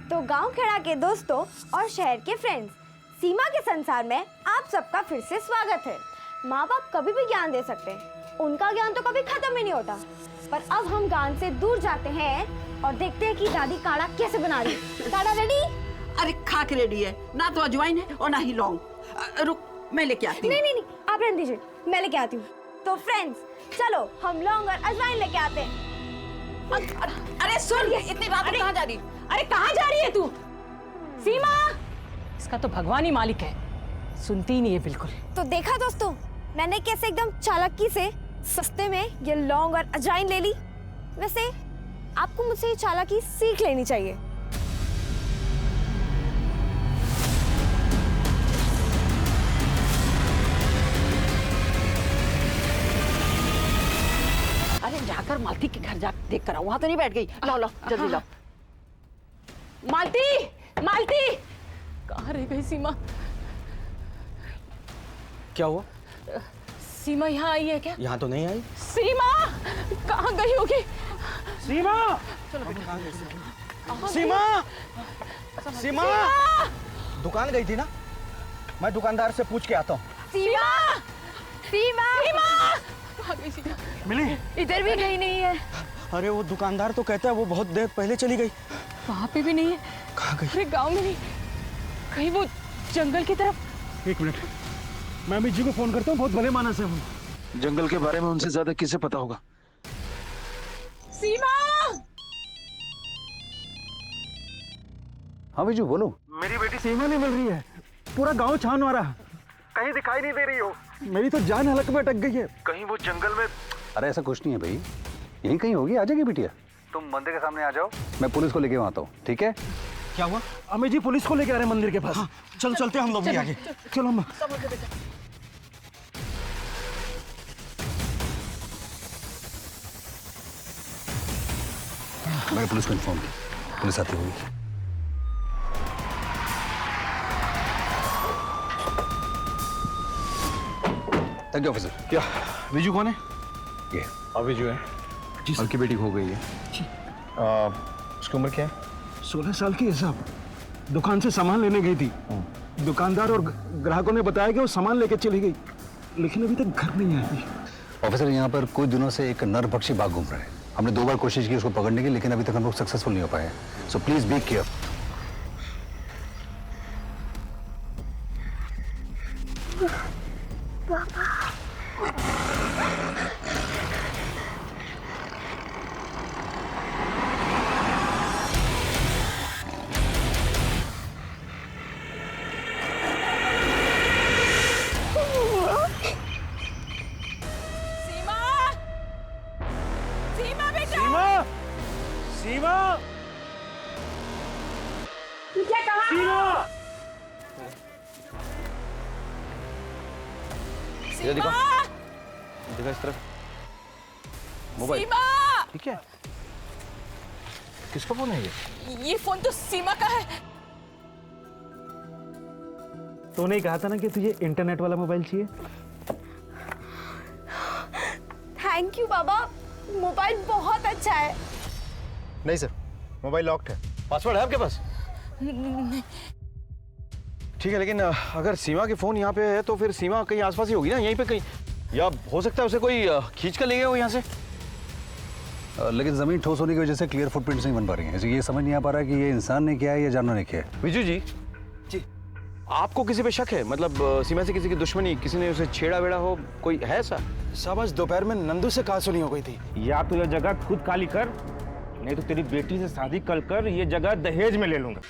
तो गांव खेड़ा के दोस्तों और शहर के फ्रेंड्स, सीमा के संसार में आप सबका फिर से स्वागत है। माँ बाप कभी भी ज्ञान दे सकते हैं, उनका ज्ञान तो कभी खत्म ही नहीं होता। पर अब हम ज्ञान से दूर जाते हैं और देखते हैं कि दादी काढ़ा कैसे बना रही है। काढ़ा रेडी? अरे खाक रेडी है, ना तो अजवाइन है और ना ही लौंग। रुक, मैं लेके आती हूँ। नहीं, आप रहने दीजिए, मैं लेके आती हूँ। तो फ्रेंड्स, चलो हम लौंग और अजवाइन लेके आते हैं। अरे सुन, इतनी रात को कहाँ जा रही? अरे कहाँ जा रही है तू? सीमा, इसका तो भगवान ही मालिक है, सुनती ही नहीं है बिल्कुल। तो देखा दोस्तों, मैंने कैसे एकदम चालाकी से सस्ते में ये लौंग और अजवाइन ले ली। वैसे आपको मुझसे ये चालाकी सीख लेनी चाहिए। अरे जाकर मालती के घर जा देख कर आओ, वहां तो नहीं बैठ गई। लाओ लाओ जल्दी लाओ। मालती, मालती, कहाँ रह गई सीमा? क्या हुआ? सीमा यहाँ आई है क्या? यहाँ तो नहीं आई। सीमा कहाँ गई होगी? सीमा! सीमा! सीमा! दुकान गई थी ना? मैं दुकानदार से पूछ के आता हूँ। सीमा! सीमा! सीमा! कहाँ गई सीमा? मिली? इधर भी कहीं नहीं है। अरे वो दुकानदार तो कहता है वो बहुत देर पहले चली गई। वहाँ पे भी नहीं है। कहाँ गई? अरे गाँव में नहीं, कहीं वो जंगल की तरफ। एक मिनट, मैं अमित जी को फोन करता हूँ, बहुत भले मानस है वो। जंगल के बारे में उनसे ज्यादा किसे पता होगा? सीमा! हाँ विजू बोलो। मेरी बेटी सीमा नहीं मिल रही है, पूरा गांव छान मारा, कहीं दिखाई नहीं दे रही हो। मेरी तो जान हलक में अटक गई है। कहीं वो जंगल में। अरे ऐसा कुछ नहीं है भाई, यहीं कहीं होगी, आ जाएगी बिटिया। तुम मंदिर के सामने आ जाओ, मैं पुलिस को लेके वहाँ आता हूँ, ठीक है? क्या हुआ? अमित जी पुलिस को लेके आ रहे हैं मंदिर के पास। हाँ, चल चलते हम लोग भी आगे। चलो अम्मा। मैंने पुलिस को इन्फॉर्म किया, पुलिस आती होगी। Thank you officer. क्या विजू कौन है? ये अब विजू है। उनकी बेटी खो गई है। उसकी उम्र क्या है? 16 साल की है साहब। दुकान से सामान लेने गई थी, दुकानदार और ग्राहकों ने बताया कि वो सामान लेके चली गई, लेकिन अभी तक घर नहीं आई। ऑफिसर यहाँ पर कुछ दिनों से एक नरभक्षी बाघ घूम रहा है। हमने 2 बार कोशिश की उसको पकड़ने की, लेकिन अभी तक हम लोग सक्सेसफुल नहीं हो पाए हैं। So please be careful. Seema बेटा! सीमा! सीमा! क्या कहा? सीमा! ये देखो, देखो इस तरफ मोबाइल। सीमा! ठीक है, किसका फोन है ये फोन तो सीमा का है। तो नहीं कहा था ना कि तुझे इंटरनेट वाला मोबाइल चाहिए? थैंक यू बाबा, मोबाइल बहुत अच्छा है। नहीं सर, मोबाइल लॉक्ड है। पासवर्ड है आपके पास? ठीक है, लेकिन अगर सीमा के फोन यहाँ पे है तो फिर सीमा कहीं आसपास ही होगी ना, यहीं पे कहीं, या हो सकता है उसे कोई खींच कर ले गया हो यहाँ से। लेकिन जमीन ठोस होने की वजह से क्लियर फुटप्रिंट्स नहीं बन पा रही हैं। ये समझ नहीं आ पा रहा कि ये इंसान ने किया है या जानवर ने किया है। विजू जी, आपको किसी पे शक है? मतलब सीमा से किसी की दुश्मनी, किसी ने उसे छेड़ा वेड़ा हो, कोई है ऐसा? साहब आज दोपहर में नंदू से कहा सुनी हो गई थी। या तो यह जगह खुद खाली कर, नहीं तो तेरी बेटी से शादी कर ये जगह दहेज में ले लूंगा।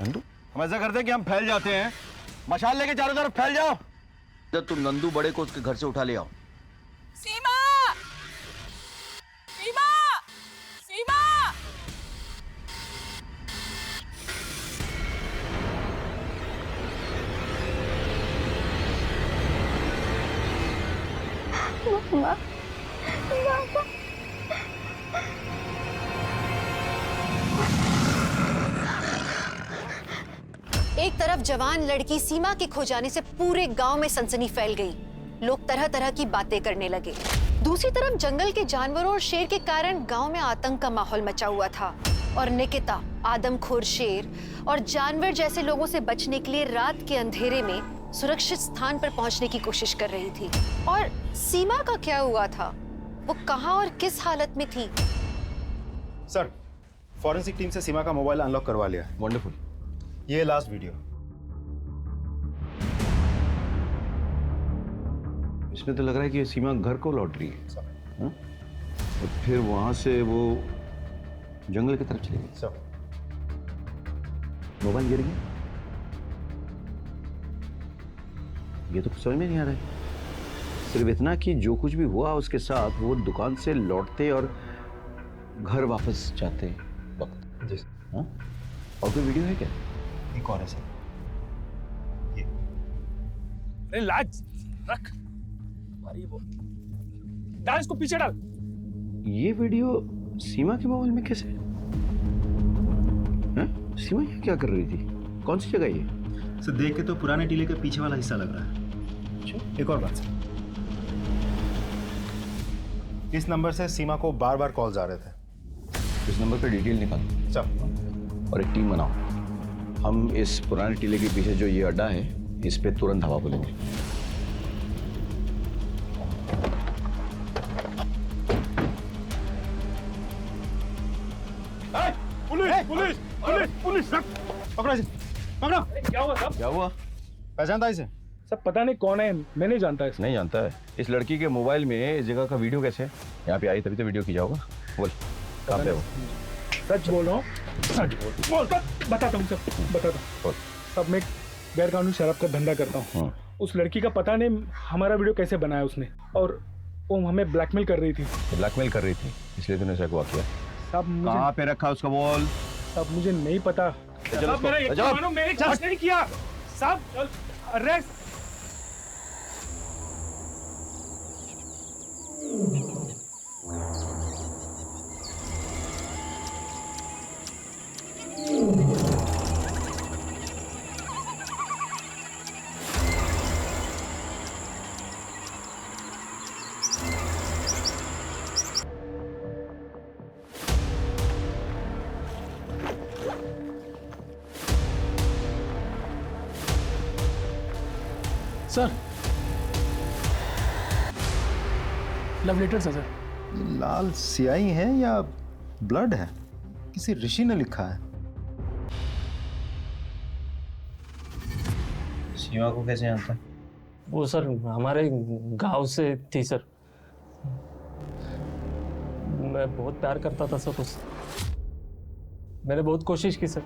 नंदू, हम ऐसा करते हैं कि हम फैल जाते हैं, मशाल लेके चारों तरफ फैल जाओ। जब तुम नंदू बड़े को उसके घर से उठा ले आओ। सीमा! सीमा! सीमा! एक तरफ जवान लड़की सीमा के खो जाने से पूरे गांव में सनसनी फैल गई। लोग तरह तरह की बातें करने लगे। दूसरी तरफ जंगल के जानवरों और शेर के कारण गांव में आतंक का माहौल मचा हुआ था। और निकिता आदमखोर शेर और जानवर जैसे लोगों से बचने के लिए रात के अंधेरे में सुरक्षित स्थान पर पहुंचने की कोशिश कर रही थी। और सीमा का क्या हुआ था? वो कहां और किस हालत में थी? सर, फॉरेंसिक टीम से सीमा का मोबाइल अनलॉक करवा लिया है। वंडरफुल। ये लास्ट वीडियो। इसमें तो लग रहा है कि सीमा घर को लौट रही है। हाँ? और फिर वहां से वो जंगल की तरफ चली गई। सर, मोबाइल गिर गया। ये तो समझ में नहीं आ रहा है। सिर्फ इतना कि जो कुछ भी हुआ उसके साथ वो दुकान से लौटते और घर वापस जाते वक्त। जी। हाँ? और कोई वीडियो है क्या? एक और है सर। ये अरे लाज रख। अरे वो डाल, इसको पीछे डाल। ये वीडियो सीमा के मोबाइल में कैसे? हैं? सीमा ये क्या कर रही थी? कौन सी जगह ये? सर, देख के तो पुराने टीले के पीछे वाला हिस्सा लग रहा है। एक और बात सर, इस नंबर से सीमा को बार बार कॉल्स आ रहे थे। इस नंबर पे डिटेल निकालो सर। और एक टीम बनाओ। हम इस पुराने टीले के पीछे जो ये अड्डा है इस पे तुरंत हवा बोलेंगे। Police police police police! पकड़ो जी, पकड़ो। क्या हुआ साहब? क्या हुआ? पहचानता इसे? सब पता नहीं कौन है, मैं नहीं जानता इसे। नहीं जानता है। इस लड़की के मोबाइल में इस जगह का वीडियो कैसे है? यहाँ पे आई तभी तो वीडियो की जाओगा। बोल कहाँ पे हो? सच बोल रहा हूँ, सच बोल। बताता हूँ सब, बताता बोल। हूँ। सब मैं गैर कानूनी शराब का धंधा करता हूँ। उस लड़की का पता नहीं हमारा वीडियो कैसे बनाया उसने, और वो हमें ब्लैकमेल कर रही थी। ब्लैकमेल कर रही थी इसलिए तूने ऐसा हुआ किया? साहब मुझे, कहाँ पे रखा उसका बोल? साहब मुझे नहीं पता। साहब मेरा यकीन मानो, मैंने कुछ नहीं किया साहब। अरेस्ट। सर, लव लेटर्स है सर। लाल स्याही है या ब्लड है? किसी ऋषि ने लिखा है। सीमा को कैसे जानता है? वो सर हमारे गांव से थी सर। मैं बहुत प्यार करता था सर उससे। मैंने बहुत कोशिश की सर,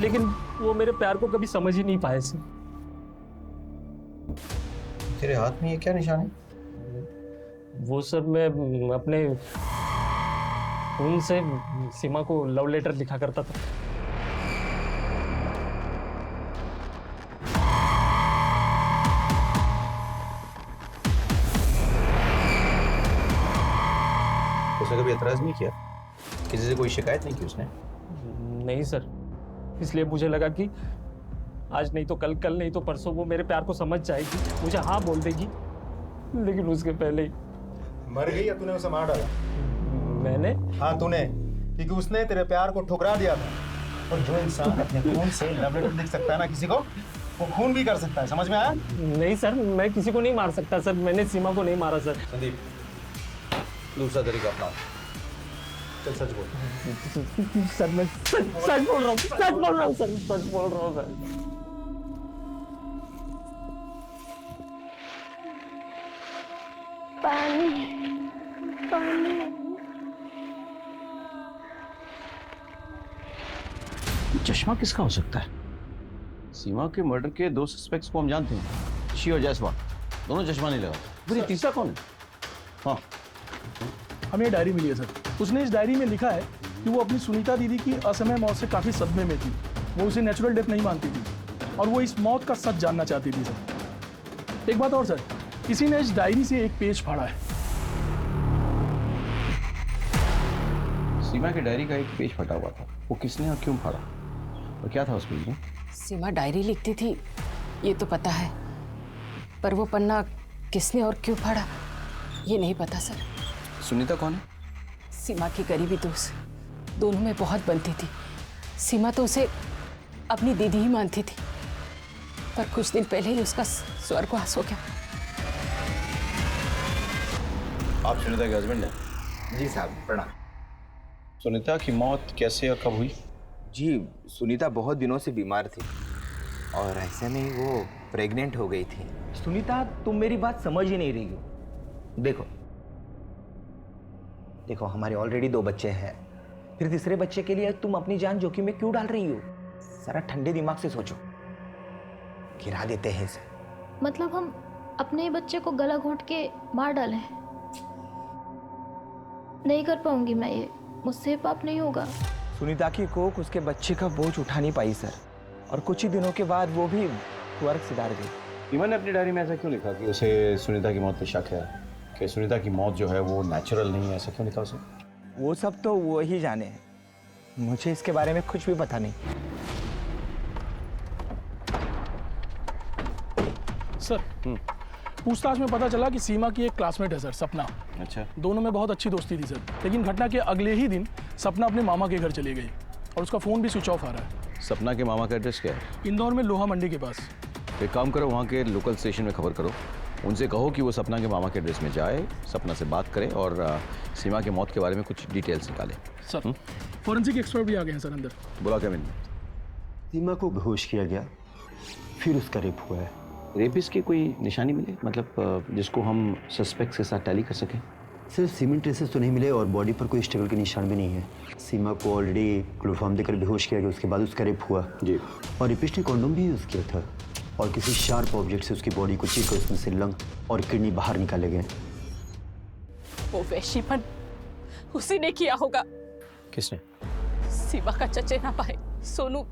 लेकिन वो मेरे प्यार को कभी समझ ही नहीं पाए सर। तेरे हाथ में ये क्या निशान है? वो सर मैं अपने खून से सीमा को लव लेटर लिखा करता था। उसने कभी एतराज नहीं किया? किसी से कोई शिकायत नहीं की उसने? नहीं सर, इसलिए मुझे लगा कि आज नहीं तो कल, कल नहीं तो परसों वो मेरे प्यार को समझ जाएगी, मुझे हाँ बोल देगी। लेकिन उसके पहले ही मर गई या तूने उसे मार डाला? मैंने? हाँ तूने, क्योंकि उसने तेरे प्यार को ठुकरा दिया था। और जो इंसान अपने खून से लव लेटर लिख सकता है ना किसी को, वो खून भी कर सकता है। समझ में आया? नहीं सर, मैं किसी को नहीं मार सकता सर। मैंने सीमा को नहीं मारा सर। संदीप, दूसरा तरीका अपनाओ। चल सच बोल। सर मैं सच बोल रहा हूँ, सच बोल रहा हूँ सर, सच बोल रहा हूँ सर। पानी पानी। चश्मा किसका हो सकता है? सीमा के मर्डर के दो सस्पेक्ट्स को हम जानते हैं, शी और जायसवाल। दोनों चश्मा नहीं लगा। फिर ये तीसरा कौन है? हाँ, हमें डायरी मिली है सर। उसने इस डायरी में लिखा है कि वो अपनी सुनीता दीदी की असमय मौत से काफी सदमे में थी। वो उसे नेचुरल डेथ नहीं मानती थी और वो इस मौत का सच जानना चाहती थी सर। एक बात और सर, किसी ने इस डायरी से एक पेज फाड़ा है। सीमा के डायरी का एक पेज फटा हुआ था। वो किसने और क्यों फाड़ा? और क्या था उस पेज में? सीमा डायरी लिखती थी ये तो पता है, पर वो पन्ना किसने और क्यों फाड़ा ये नहीं पता सर। सुनीता कौन है? सीमा की करीबी दोस्त। दोनों में बहुत बनती थी। सीमा तो उसे अपनी दीदी ही मानती थी, पर कुछ दिन पहले ही उसका स्वर्गवास हो गया। आप सुनीता के हस्बैंड हैं? जी साहब, प्रणाम। सुनीता की मौत कैसे और कब हुई? जी, सुनीता बहुत दिनों से बीमार थी और ऐसे में ही वो प्रेग्नेंट हो गई थी। सुनीता, तुम मेरी बात समझ ही नहीं रही हो। देखो हमारे ऑलरेडी 2 बच्चे हैं, फिर तीसरे बच्चे के लिए तुम अपनी जान जोखिम में क्यों डाल रही हो? जरा ठंडे दिमाग से सोचो, गिरा देते हैं इसे। मतलब हम अपने ही बच्चे को गला घोंट के मार डालें? नहीं कर पाऊंगी मैं ये, मुझसे पाप नहीं होगा। सुनीता की कोख उसके बच्चे का बोझ उठा नहीं पाई सर, और कुछ ही दिनों के बाद वो भी स्वर्ग सिधार गई। सीमा ने अपनी डायरी में ऐसा क्यों लिखा कि उसे सुनीता की मौत पे शक है, कि सुनीता की मौत जो है वो नेचुरल नहीं है? ऐसा क्यों लिखा उसे? वो सब तो वो ही जाने, मुझे इसके बारे में कुछ भी पता नहीं। सर, पूछताछ में पता चला कि सीमा की एक क्लासमेट है सर, सपना। अच्छा। दोनों में बहुत अच्छी दोस्ती थी सर, लेकिन घटना के अगले ही दिन सपना अपने मामा के घर चली गई और उसका फ़ोन भी स्विच ऑफ आ रहा है। सपना के मामा का एड्रेस क्या है? इंदौर में लोहा मंडी के पास। एक काम करो, वहाँ के लोकल स्टेशन में खबर करो, उनसे कहो कि वो सपना के मामा के एड्रेस में जाए, सपना से बात करें और सीमा की मौत के बारे में कुछ डिटेल्स निकालें। सर, फॉरेंसिक एक्सपर्ट भी आ गए हैं सर अंदर। बुला केविन। सीमा को बेहोश किया गया, फिर उसका रेप हुआ है। रेपिस्ट की कोई निशानी मिले, मतलब जिसको हम सस्पेक्ट के साथ टैली कर सकें? सिर्फ सीमेंट ट्रेसेस तो नहीं मिले और बॉडी पर कोई स्ट्रगल के निशान भी नहीं है। सीमा को ऑलरेडी क्लोरोफॉर्म देकर बेहोश किया गया, उसके बाद उसका रेप हुआ जी। और रेपिस्ट ने कॉन्डोम भी यूज़ किया था और किसी शार्प ऑब्जेक्ट से उसकी बॉडी को चीर कर उसमें से लंग और किडनी बाहर निकाले गए। वो वैशीपन उसी ने किया होगा। किसने? सीमा का चचेरा भाई सोनू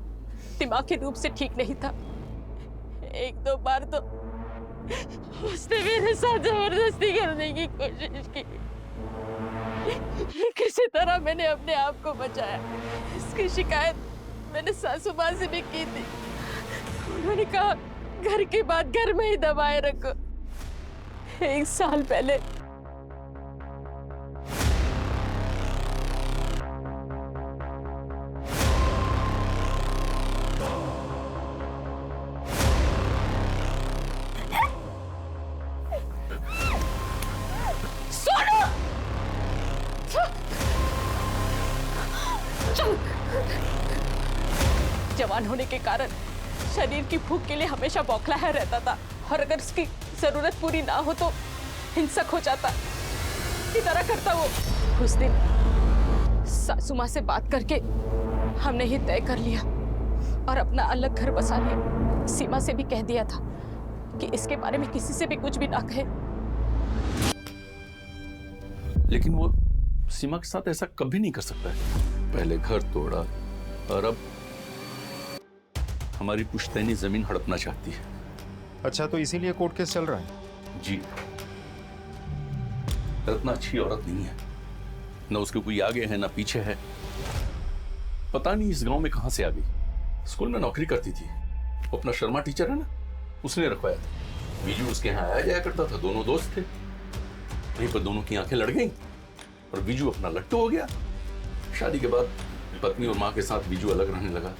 दिमागी रूप से ठीक नहीं था। 1-2 बार तो उसने मेरे साथ जबरदस्ती करने की कोशिश की। किसी तरह मैंने अपने आप को बचाया। इसकी शिकायत मैंने सासू माँ से भी की थी। उन्होंने कहा घर की बात घर में ही दबाए रखो। 1 साल पहले जवान होने के कारण शरीर की भूख के लिए हमेशा बौखलाया रहता था और अगर उसकी जरूरत पूरी ना हो तो हिंसक हो जाता। इसी तरह करता वो। उस दिन सासू माँ से बात करके हमने ये तय कर लिया और अपना अलग घर बसा लिया। सीमा से भी कह दिया था कि इसके बारे में किसी से भी कुछ भी ना कहे। लेकिन वो सीमा के साथ ऐसा कभी नहीं कर सकता है। पहले घर तोड़ा और अब हमारी पुश्तैनी जमीन हड़पना चाहती है। अच्छा, तो इसीलिए कोर्ट केस चल रहा है? जी। रत्ना अच्छी औरत नहीं है, न उसके कोई आगे है ना पीछे है। पता नहीं इस गांव में कहां से आ गई। स्कूल में नौकरी करती थी, वो अपना शर्मा टीचर है ना, उसने रखवाया था। बीजू उसके यहाँ आया जाया करता था, दोनों दोस्त थे। वहीं पर दोनों की आंखें लड़ गईं और बीजू अपना लट्टू हो गया। शादी के बाद पत्नी और माँ के साथ बीजू अलग रहने लगा।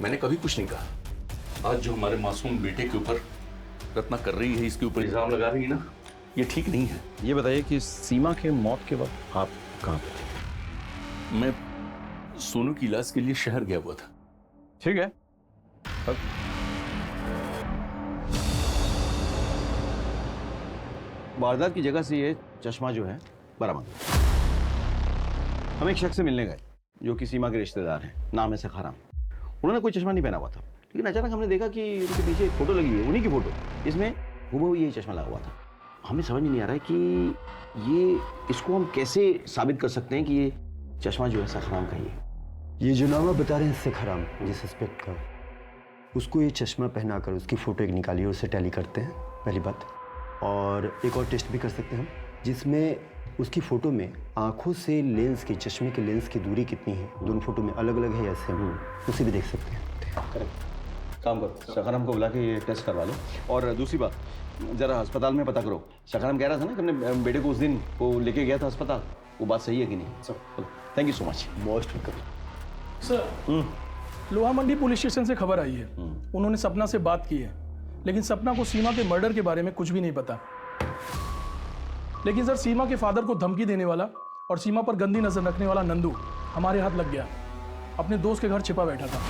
मैंने कभी कुछ नहीं कहा। आज जो हमारे मासूम बेटे के ऊपर रत्ना कर रही है, इसके ऊपर इल्जाम लगा रही है ना, ये ठीक नहीं है। ये बताइए कि सीमा के मौत के वक्त आप कहाँ पे थे? मैं सोनू की इलाज के लिए शहर गया हुआ था। ठीक है। वारदात की जगह से ये चश्मा जो है बरामद। हम एक शख्स से मिलने गए जो कि सीमा के रिश्तेदार हैं, नाम है सखाराम। उन्होंने कोई चश्मा नहीं पहना हुआ था, लेकिन अचानक हमने देखा कि उनके पीछे एक फोटो लगी है, उन्हीं की फोटो। इसमें हूबहू यही चश्मा लगा हुआ था। हमें समझ नहीं आ रहा है कि इसको हम कैसे साबित कर सकते हैं कि ये चश्मा जो है सखाराम का ही है। ये जो नाम आप बता रहे हैं सखाराम, जिस सस्पेक्ट का, उसको ये चश्मा पहनाकर उसकी फ़ोटो एक निकाली और उसे टैली करते हैं, पहली बात। और एक और टेस्ट भी कर सकते हैं हम, जिसमें उसकी फ़ोटो में आँखों से लेंस की, चश्मे के लेंस की दूरी कितनी है, दोनों फोटो में अलग अलग है या सेम, उसे भी देख सकते हैं। करेक्ट। काम करो, सखाराम को बुला के ये टेस्ट करवा लो। और दूसरी बात, ज़रा अस्पताल में पता करो, सखाराम कह रहा था ना कि अपने बेटे को उस दिन वो लेके गया था अस्पताल, वो बात सही है कि नहीं? सब thank you so much. Most welcome. Sir, लोहा मंडी पुलिस स्टेशन से खबर आई है। उन्होंने सपना से बात की है, लेकिन सपना को सीमा के मर्डर के बारे में कुछ भी नहीं पता। लेकिन सर, सीमा के फादर को धमकी देने वाला और सीमा पर गंदी नजर रखने वाला नंदू हमारे हाथ लग गया। अपने दोस्त के घर छिपा बैठा था।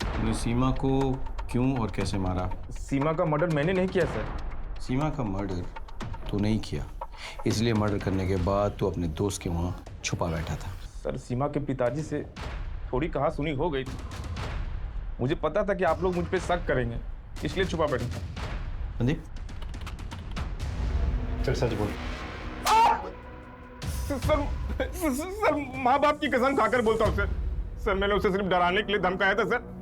तूने सीमा को क्यों और कैसे मारा? सीमा का मर्डर मैंने नहीं किया सर। सीमा का मर्डर तू नहीं किया, इसलिए मर्डर करने के बाद तू अपने दोस्त के वहाँ छुपा बैठा था। सर, सीमा के पिताजी से थोड़ी कहा सुनी हो गई थी। मुझे पता था कि आप लोग मुझ पे शक करेंगे, इसलिए छुपा बैठा था। संदीप, चल सच बोल। सर, माँ बाप की कसम खाकर बोलता हूँ सर। सर, मैंने उसे सिर्फ डराने के लिए धमकाया था सर।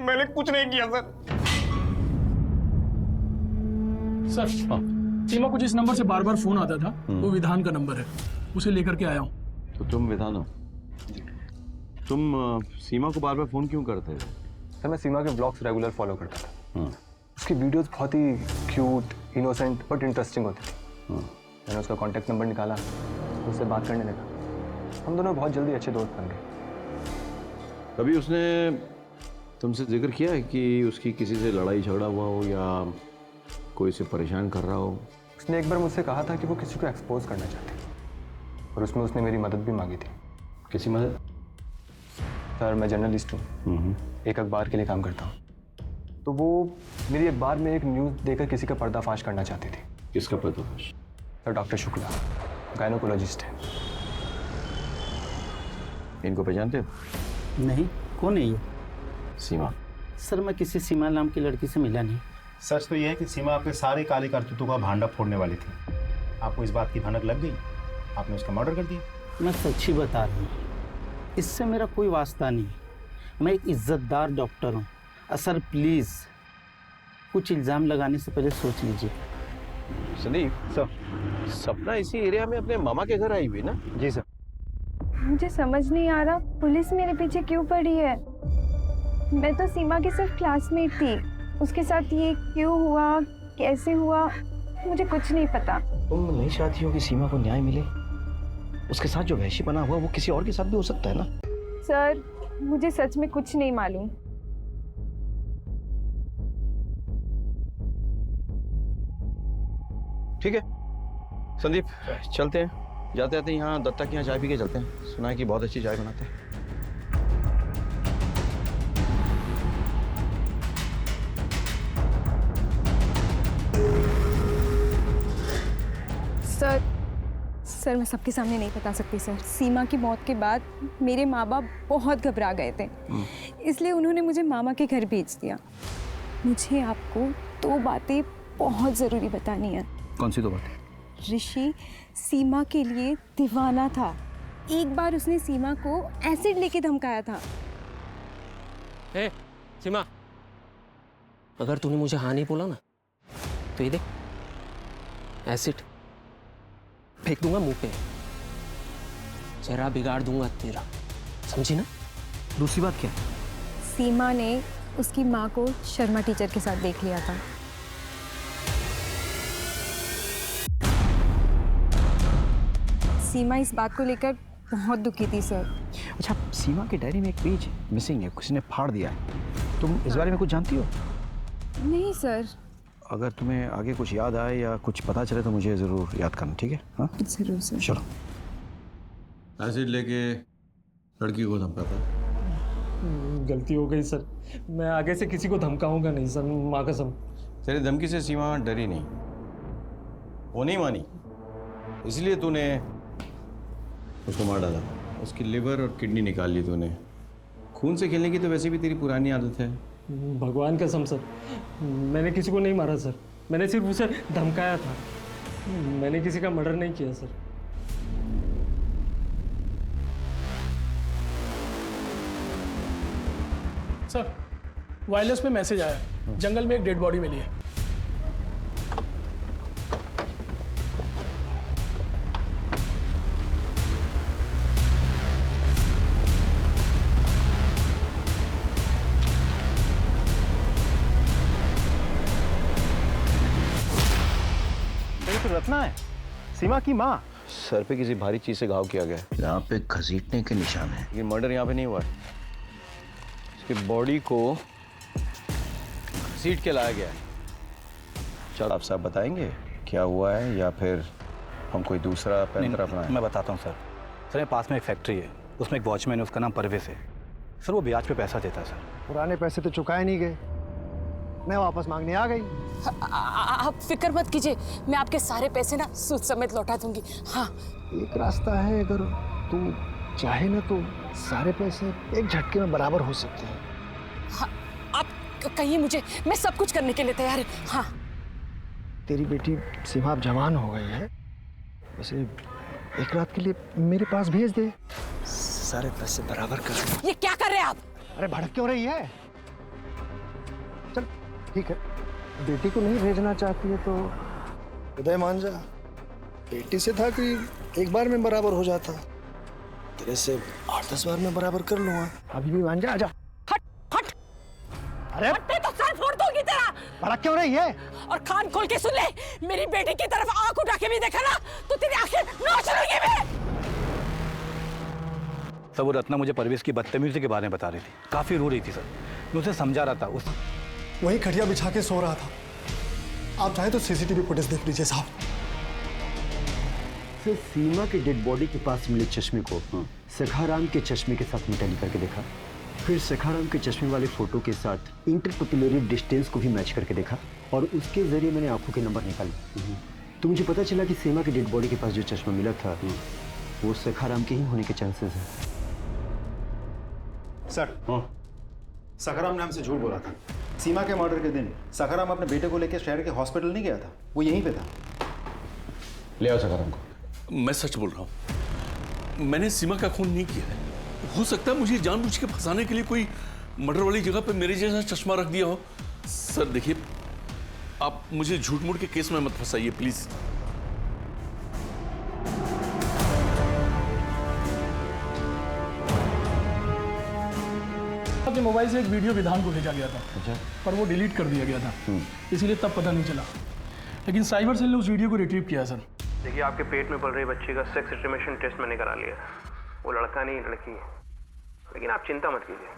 मैंने कुछ नहीं किया सर। सर, सीमा को जिस नंबर से बार बार फोन आता था वो विधान का नंबर है, उसे लेकर के आया हूँ। तो तुम विधान हो? तुम सीमा को बार बार फोन क्यों करते थे? सर, मैं सीमा के ब्लॉग्स रेगुलर फॉलो करता था। उसकी वीडियोस बहुत ही क्यूट, इनोसेंट बट इंटरेस्टिंग होती थी। मैंने उसका कॉन्टैक्ट नंबर निकाला, उससे बात करने लगा। हम दोनों बहुत जल्दी अच्छे दोस्त बन गए। कभी उसने तुमसे जिक्र किया है कि उसकी किसी से लड़ाई झगड़ा हुआ हो या कोई उसे परेशान कर रहा हो? उसने एक बार मुझसे कहा था कि वो किसी को एक्सपोज करना चाहती है, और उसमें उसने मेरी मदद भी मांगी थी। किसी मदद? सर, मैं जर्नलिस्ट हूँ, एक अखबार के लिए काम करता हूँ। तो वो मेरी अखबार में एक न्यूज़ देकर किसी का पर्दाफाश करना चाहती थी। किसका पर्दाफाश? सर, डॉक्टर शुक्ला, गायनोकोलॉजिस्ट है। इनको पहचानते हो? नहीं, कौन है ये? सीमा। सर, मैं किसी सीमा नाम की लड़की से मिला नहीं। सच तो यह है कि सीमा आपके सारे काले करतूतों का भांडा फोड़ने वाली थी। आपको इस बात की भनक लग गई, आपने उसका मर्डर कर दिया। मैं सच ही बता रहा हूँ, इससे मेरा कोई वास्ता नहीं। मैं एक इज्जतदार डॉक्टर हूँ। सर प्लीज़, कुछ इल्ज़ाम लगाने से पहले सोच लीजिए। संदीप सर, सपना इसी एरिया में अपने मामा के घर आई हुई ना? जी सर। मुझे समझ नहीं आ रहा पुलिस मेरे पीछे क्यों पड़ी है। मैं तो सीमा की सिर्फ क्लासमेट थी, उसके साथ ये क्यों हुआ, कैसे हुआ, मुझे कुछ नहीं पता। तुम नहीं चाहती हो कि सीमा को न्याय मिले? उसके साथ जो वहशी बना हुआ वो किसी और के साथ भी हो सकता है ना? सर, मुझे सच में कुछ नहीं मालूम। ठीक है संदीप, चलते हैं। जाते जाते यहाँ दत्ता के यहाँ चाय पी के चलते हैं। सुना है कि बहुत अच्छी चाय बनाते हैं। सर, मैं सबके सामने नहीं बता सकती सर। सीमा की मौत के बाद मेरे माँ बाप बहुत घबरा गए थे, इसलिए उन्होंने मुझे मामा के घर भेज दिया। मुझे आपको 2 बातें बहुत ज़रूरी बतानी है। कौन सी 2 बातें? ऋषि सीमा के लिए दीवाना था। एक बार उसने सीमा को एसिड लेके धमकाया था। ए, सीमा, अगर तूने मुझे हाँ नहीं बोला ना, तो ये देख, एसिड फेंक दूंगा मुंह पे, चेहरा बिगाड़ दूंगा तेरा, समझी ना? दूसरी बात क्या? सीमा ने उसकी माँ को शर्मा टीचर के साथ देख लिया था। सीमा इस बात को लेकर बहुत दुखी थी सर। अच्छा, सीमा की डायरी में एक पेज मिसिंग है, किसी ने फाड़ दिया है। तुम इस बारे में कुछ जानती हो? नहीं सर। अगर तुम्हें आगे कुछ याद आए या कुछ पता चले तो मुझे ज़रूर याद करना, ठीक है? हाँ जरूर सर। चलो। एसिड लेके लड़की को धमकाता। गलती हो गई सर, मैं आगे से किसी को धमकाऊंगा नहीं सर, माँ कसम। तेरी धमकी से सीमा डरी नहीं, वो नहीं मानी, इसलिए तूने उसको मार डाला। उसकी लिवर और किडनी निकाल ली तूने। खून से खेलने की तो वैसे भी तेरी पुरानी आदत है। भगवान कसम सर, मैंने किसी को नहीं मारा सर, मैंने सिर्फ उसे धमकाया था। मैंने किसी का मर्डर नहीं किया सर। सर, वायरलेस पे मैसेज आया, जंगल में एक डेड बॉडी मिली है। तो रत्ना है, सीमा की माँ। सर पे किसी भारी चीज से घाव किया गया है। यहाँ पे घसीटने के निशान है। लेकिन मर्डर यहाँ पे नहीं हुआ है। इसकी बॉडी को घसीट के लाया गया है। चल आप साहब बताएंगे क्या हुआ है, या फिर हम कोई दूसरा पैंतरा अपनाएं? मैं बताता हूँ सर। सर मेरे पास में एक फैक्ट्री है, उसमें एक वॉचमैन है, उसका नाम परवेज है। सर वो ब्याज पे पैसा देता है सर। पुराने पैसे तो चुकाए नहीं गए, मैं वापस मांगने आ गई। आप फिक्र मत कीजिए, मैं आपके सारे पैसे ना सूद समेत लौटा दूंगी। हाँ, एक रास्ता है, अगर तू चाहे ना तो सारे पैसे एक झटके में बराबर हो सकते हैं। हाँ, आप कहिए मुझे, मैं सब कुछ करने के लिए तैयार हूँ। हाँ, तेरी बेटी सीमा अब जवान हो गई है, उसे एक रात के लिए मेरे पास भेज दे, सारे पैसे बराबर कर। ये क्या कर रहे हैं आप? अरे भड़क क्यों रही है? चल ठीक है, बेटी को नहीं भेजना चाहती है तो उदय मान जा। बेटी से था कि एक बार में बराबर हो जाता, तेरे से 8-10 बार में बराबर कर लूंगा। अभी भी मान जा, आजा। हट हट। अरे हटते तो सर फोड़ दूंगी तेरा। भड़क क्यों रही है? और कान खोल के सुन ले, मेरी बेटी की तरफ आंख उठा के भी देखा ना तो तेरी आंखें नोच लूंगी मैं। सर वो रत्ना मुझे परवेज की बदतमीजी के बारे में बता रही थी, काफी रो रही थी सर। मैं उसे समझा रहा था। उस वही खटिया बिछा के सो रहा था। आप चाहे तो सीसीटीवी फुटेज देख लीजिए साहब। सर सीमा के डेड बॉडी के पास मिले चश्मे को सखाराम के चश्मे के साथ में टैली करके देखा, फिर सखाराम के चश्मे वाले फोटो के साथ इंटरपपुलरी डिस्टेंस को भी मैच करके देखा, और उसके जरिए मैंने आंखों के नंबर निकाले। तो मुझे पता चला कि सीमा के डेड बॉडी के पास जो चश्मा मिला था वो सखाराम के ही होने के चांसेस हैं। सर, सखाराम ने हमसे झूठ बोला था। सीमा के मर्डर के दिन सखाराम अपने बेटे को लेकर शहर के हॉस्पिटल नहीं गया था, वो यहीं पे था। ले आओ सखाराम को। मैं सच बोल रहा हूँ, मैंने सीमा का खून नहीं किया है। हो सकता है मुझे जानबूझ के फंसाने के लिए कोई मर्डर वाली जगह पे मेरे जैसा चश्मा रख दिया हो। सर देखिए, आप मुझे झूठ मूठ के केस में मत फंसाइए प्लीज। आपके मोबाइल से एक वीडियो विधान को भेजा गया था। अच्छा। पर वो डिलीट कर दिया गया था, इसीलिए तब पता नहीं चला। लेकिन साइबर सेल ने उस वीडियो को रिट्रीव किया सर। देखिए, आपके पेट में पल रही बच्ची का सेक्स एस्टिमेशन टेस्ट मैंने करा लिया। वो लड़का नहीं लड़की है, लेकिन आप चिंता मत कीजिए,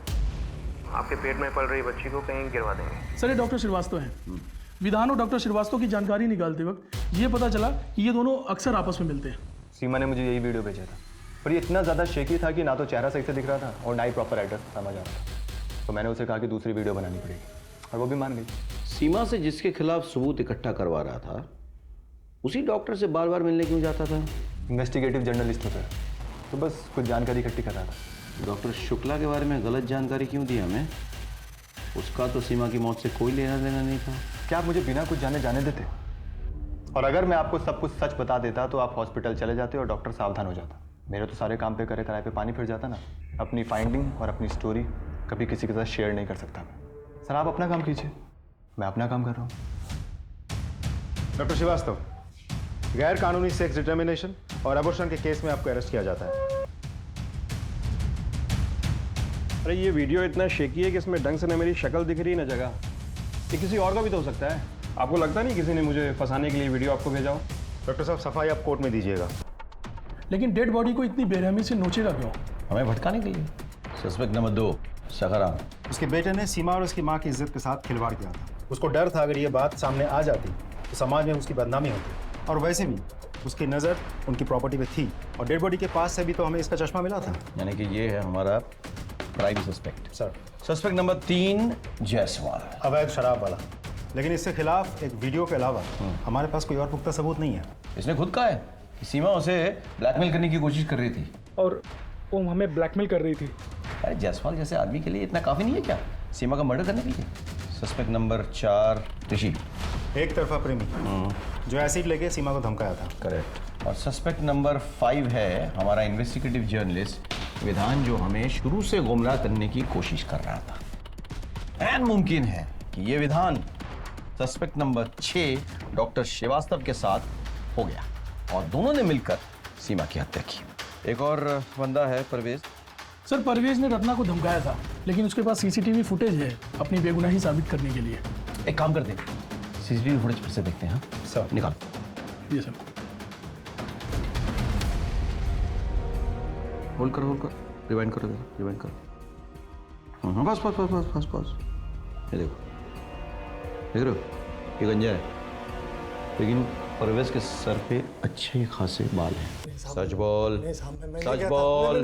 आपके पेट में पल रही बच्ची को कहीं गिरवा देंगे। सर ये डॉक्टर श्रीवास्तव हैं। विधान और डॉक्टर श्रीवास्तव की जानकारी निकालते वक्त ये पता चला कि ये दोनों अक्सर आपस में मिलते हैं। सीमा ने मुझे यही वीडियो भेजा था, पर ये इतना ज़्यादा शेकी था कि ना तो चेहरा सही से दिख रहा था और ना ही प्रॉपर एड्रेस समझ आ रहा था। तो मैंने उसे कहा कि दूसरी वीडियो बनानी पड़ेगी, और वो भी मान गई। सीमा से जिसके खिलाफ सबूत इकट्ठा करवा रहा था, उसी डॉक्टर से बार बार मिलने क्यों जाता था? इन्वेस्टिगेटिव जर्नलिस्ट होता है, तो बस कुछ जानकारी इकट्ठी कर रहा था। डॉक्टर शुक्ला के बारे में गलत जानकारी क्यों दी हमें? उसका तो सीमा की मौत से कोई लेना देना नहीं था। क्या आप मुझे बिना कुछ जाने देते? और अगर मैं आपको सब कुछ सच बता देता तो आप हॉस्पिटल चले जाते और डॉक्टर सावधान हो जाता। मेरे तो सारे काम पे करे कराए पे पानी फिर जाता ना। अपनी फाइंडिंग और अपनी स्टोरी कभी किसी के साथ शेयर नहीं कर सकता मैं। सर आप अपना काम कीजिए, मैं अपना काम कर रहा हूँ। डॉक्टर श्रीवास्तव, गैर कानूनी सेक्स डिटर्मिनेशन और अबॉर्शन के केस में आपको अरेस्ट किया जाता है। अरे ये वीडियो इतना शेकी है कि इसमें ढंग से न मेरी शक्ल दिख रही है न जगह। ये किसी और का भी तो हो सकता है। आपको लगता नहीं किसी ने मुझे फंसाने के लिए वीडियो आपको भेजा हो? डॉक्टर साहब, सफाई आप कोर्ट में दीजिएगा। लेकिन डेड बॉडी को इतनी बेरहमी से नोचेगा क्यों? हमें भटकाने के लिए। Suspect number 2 Sakharam. उसके बेटे ने सीमा और उसकी माँ की इज्जत के साथ खिलवाड़ किया था। उसको डर था अगर ये बात सामने आ जाती तो समाज में उसकी बदनामी होती, और वैसे भी उसकी नज़र उनकी प्रॉपर्टी पे थी, और डेड बॉडी के पास से भी तो हमें इसका चश्मा मिला था। यानी कि ये है हमारा prime suspect. Sir, suspect number 3 Jaiswal, अवैध शराब वाला। लेकिन इसके खिलाफ एक वीडियो के अलावा हमारे पास कोई और पुख्ता सबूत नहीं है। इसने खुद कहा है कि सीमा उसे ब्लैकमेल करने की कोशिश कर रही थी, और वो हमें ब्लैकमेल कर रही थी। अरे जायसवाल जैसे आदमी के लिए इतना काफी नहीं है क्या सीमा का मर्डर करने के लिए? सस्पेक्ट नंबर 4 ऋषि, एक तरफा प्रेमी जो एसिड लेके सीमा को धमकाया था। करेक्ट। और सस्पेक्ट नंबर 5 है हमारा इन्वेस्टिगेटिव जर्नलिस्ट विधान, जो हमें शुरू से गुमराह करने की कोशिश कर रहा था। एन मुमकिन है कि ये विधान सस्पेक्ट नंबर 6 डॉक्टर श्रीवास्तव के साथ हो गया और दोनों ने मिलकर सीमा की हत्या की। एक और बंदा है परवेज। सर परवेज ने रत्ना को धमकाया था, लेकिन उसके पास सीसीटीवी फुटेज है अपनी बेगुनाही साबित करने के लिए। एक काम करते हैं, सीसीटीवी फुटेज फिर से देखते हैं। हाँ सर, निकाल। जी सर। होल्ड करो, रिवाइंड करो, रिवाइंड करो। हाँ, बस बस बस बस बस बस। ये देखो, देख रहे हो, ये गंजा है, लेकिन परवेज के सर पे अच्छे खासे बाल हैं। सच बोल, सच बोल,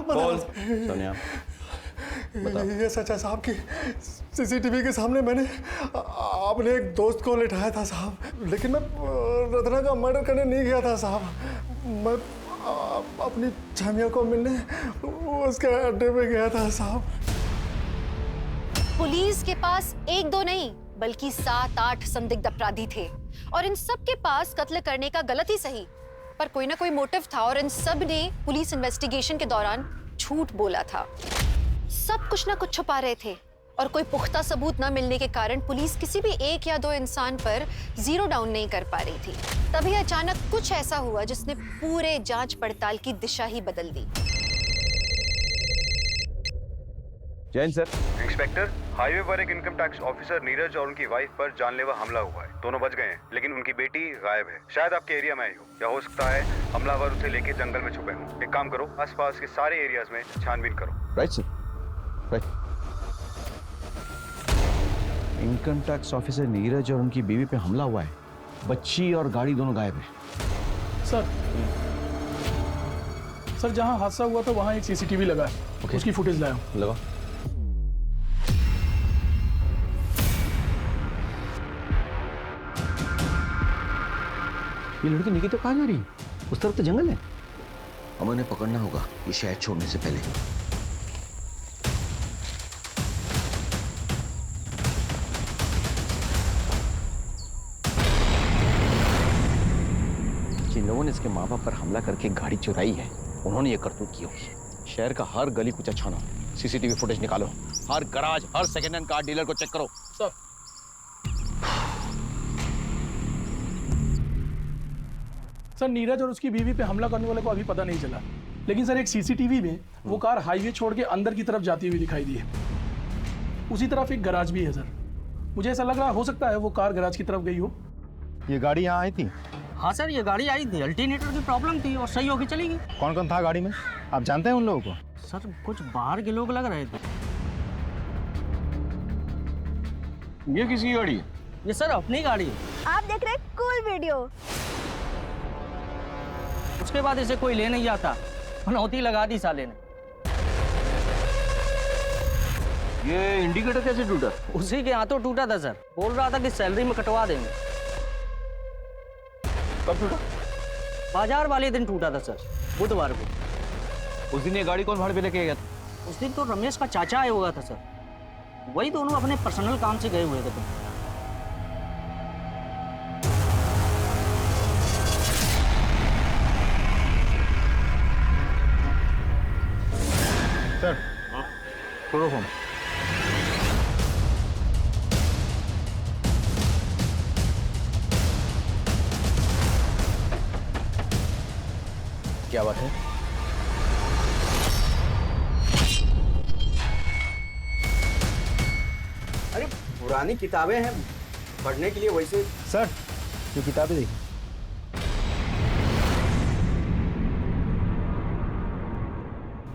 बोल, सोनिया बताओ। ये सच है साहब कि सीसीटीवी के सामने मैंने अपने एक दोस्त को लिटाया था साहब, लेकिन मैं रत्ना का मर्डर करने नहीं गया था साहब। मैं अपनी छामिया को मिलने उसके अड्डे पे गया था साहब। पुलिस के पास 1-2 नहीं बल्कि 7-8 संदिग्ध अपराधी थे और इन सब के पास कत्ल करने का गलत ही सही पर कोई ना कोई मोटिव था और इन सब ने पुलिस इन्वेस्टिगेशन के दौरान झूठ बोला था। सब कुछ ना कुछ छुपा रहे थे और कोई पुख्ता सबूत न मिलने के कारण पुलिस किसी भी 1 या 2 इंसान पर जीरो डाउन नहीं कर पा रही थी। तभी अचानक कुछ ऐसा हुआ जिसने पूरे जांच पड़ताल की दिशा ही बदल दी। जैन सर। इंस्पेक्टर, हाईवे पर एक इनकम टैक्स ऑफिसर नीरज और उनकी वाइफ पर जानलेवा हमला हुआ है। दोनों बच गए हैं, लेकिन उनकी बेटी गायब है। शायद आपके एरिया में आई हो, या हो सकता है हमलावर उसे लेके जंगल में छुपे हों। एक काम करो, आसपास के सारे एरियाज में छानबीन करो। Right sir, right. Income tax officer Neeraj और उनकी बीवी पे हमला हुआ है, बच्ची और गाड़ी दोनों गायब है। सर जहां हादसा हुआ था वहां एक सीसीटीवी लगा है, उसकी फुटेज लाया हूं। लगाओ। ये लड़की निकी तो कहाँ जा रही है? उस तरफ तो जंगल है। हमें उन्हें पकड़ना होगा ये शहर छोड़ने से पहले। जिन लोगों ने इसके माँ बाप पर हमला करके गाड़ी चुराई है, उन्होंने ये करतूत की होगी। शहर का हर गली कुचा छानो, सीसीटीवी फुटेज निकालो, हर गराज, हर सेकेंड हैंड कार डीलर को चेक करो। सर नीरज और उसकी बीवी पे हमला करने वाले को अभी पता नहीं चला, लेकिन सर एक सीसीटीवी में वो कार हाईवे छोड़ के अंदर की तरफ जाती हुई दिखाई दी है। उसी तरफ एक गराज भी है सर। मुझे ऐसा लग रहा हो सकता है वो कार गराज की तरफ गई हो। ये गाड़ी यहाँ आई थी? हाँ सर, ये गाड़ी आई थी, अल्टरनेटर की प्रॉब्लम थी और सही होके चली गई। कौन कौन था गाड़ी में, आप जानते हैं उन लोगों को? सर कुछ बाहर के लोग लग रहे थे। ये किसकी गाड़ी है? ये सर अपनी गाड़ी है। आप देख रहे हैं कूल वीडियो। उसके बाद इसे कोई ले नहीं जाता, मनौती लगा दी साले ने। ये इंडिकेटर कैसे टूटा? उसी के हाथों टूटा था सर। बोल रहा था कि सैलरी में कटवा देंगे। कब टूटा? बाजार वाले दिन टूटा था सर, बुधवार को। उस दिन ये गाड़ी कौन भाड़े पे लेके गया था? उस दिन तो रमेश का चाचा आया हुआ था सर, वही दोनों अपने पर्सनल काम से गए हुए थे। Sir chloroform. क्या बात है? अरे पुरानी किताबें हैं पढ़ने के लिए, वैसे सर जो किताबें देखी।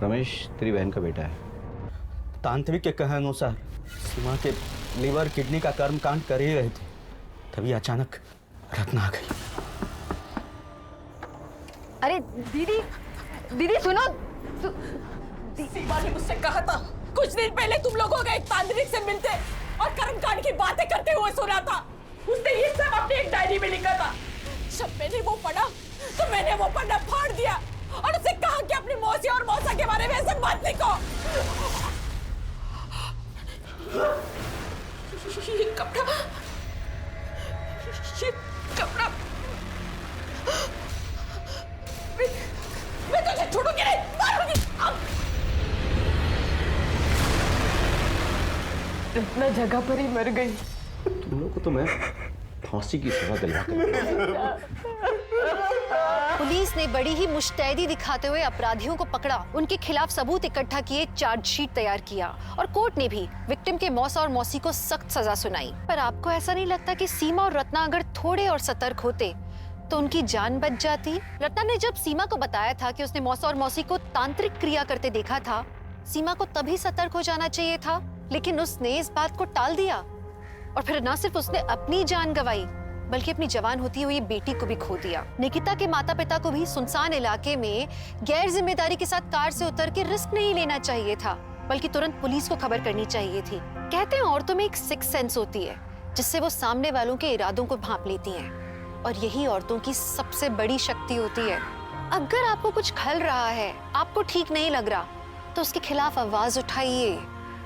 रमेश तेरी बहन का बेटा है। तांत्रिक के कहने अनुसार सीमा के लीवर किडनी का कर्मकांड कर ही रहे थे, तभी अचानक रत्ना आ गई। अरे दीदी, दीदी सुनो। सीमा ने मुझसे कहा था कुछ दिन पहले तुम लोगों का एक तांत्रिक से मिलते और कर्मकांड की बातें करते हुए सुना था। उसने ये सब अपनी एक डायरी में लिखा था। जब मैंने वो पढ़ा तो मैंने वो पढ़ना फाड़ दिया और उससे कहा कि अपनी मौसी और मौसा के बारे में ऐसे मत लिखो। ये कपड़ा मैं तुझे छोड़ूंगी नहीं, मारूंगी। इतना जगह पर ही मर गई। तुम लोग को तो मैं फांसी की सजा दिलवा कर। पुलिस ने बड़ी ही मुस्तैदी दिखाते हुए अपराधियों को पकड़ा, उनके खिलाफ सबूत इकट्ठा किए, चार्जशीट तैयार किया और कोर्ट ने भी विक्टिम के मौसा और मौसी को सख्त सजा सुनाई। पर आपको ऐसा नहीं लगता कि सीमा और रत्ना अगर थोड़े और सतर्क होते तो उनकी जान बच जाती। रत्ना ने जब सीमा को बताया था कि उसने मौसा और मौसी को तांत्रिक क्रिया करते देखा था, सीमा को तभी सतर्क हो जाना चाहिए था, लेकिन उसने इस बात को टाल दिया। और फिर न सिर्फ उसने अपनी जान गंवाई, बल्कि अपनी जवान होती हुई बेटी को भी खो दिया। निकिता के माता पिता को भी सुनसान इलाके में गैर जिम्मेदारी के साथ कार से उतर के रिस्क नहीं लेना चाहिए था, बल्कि तुरंत पुलिस को खबर करनी चाहिए थी। कहते हैं औरतों में एक सिक्स सेंस होती है, जिससे वो सामने वालों के इरादों को भांप लेती हैं, और यही औरतों की सबसे बड़ी शक्ति होती है। अगर आपको कुछ खल रहा है, आपको ठीक नहीं लग रहा, तो उसके खिलाफ आवाज उठाइए,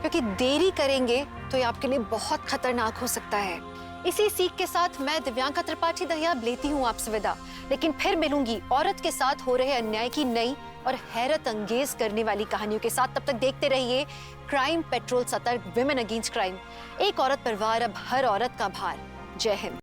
क्योंकि देरी करेंगे तो ये आपके लिए बहुत खतरनाक हो सकता है। इसी सीख के साथ मैं दिव्यांका त्रिपाठी दहियाब लेती हूँ आपसे विदा, लेकिन फिर मिलूंगी औरत के साथ हो रहे अन्याय की नई और हैरत अंगेज करने वाली कहानियों के साथ। तब तक देखते रहिए क्राइम पेट्रोल सतर्क, विमेन अगेंस्ट क्राइम। एक औरत पर वार, अब हर औरत का भार। जय हिंद।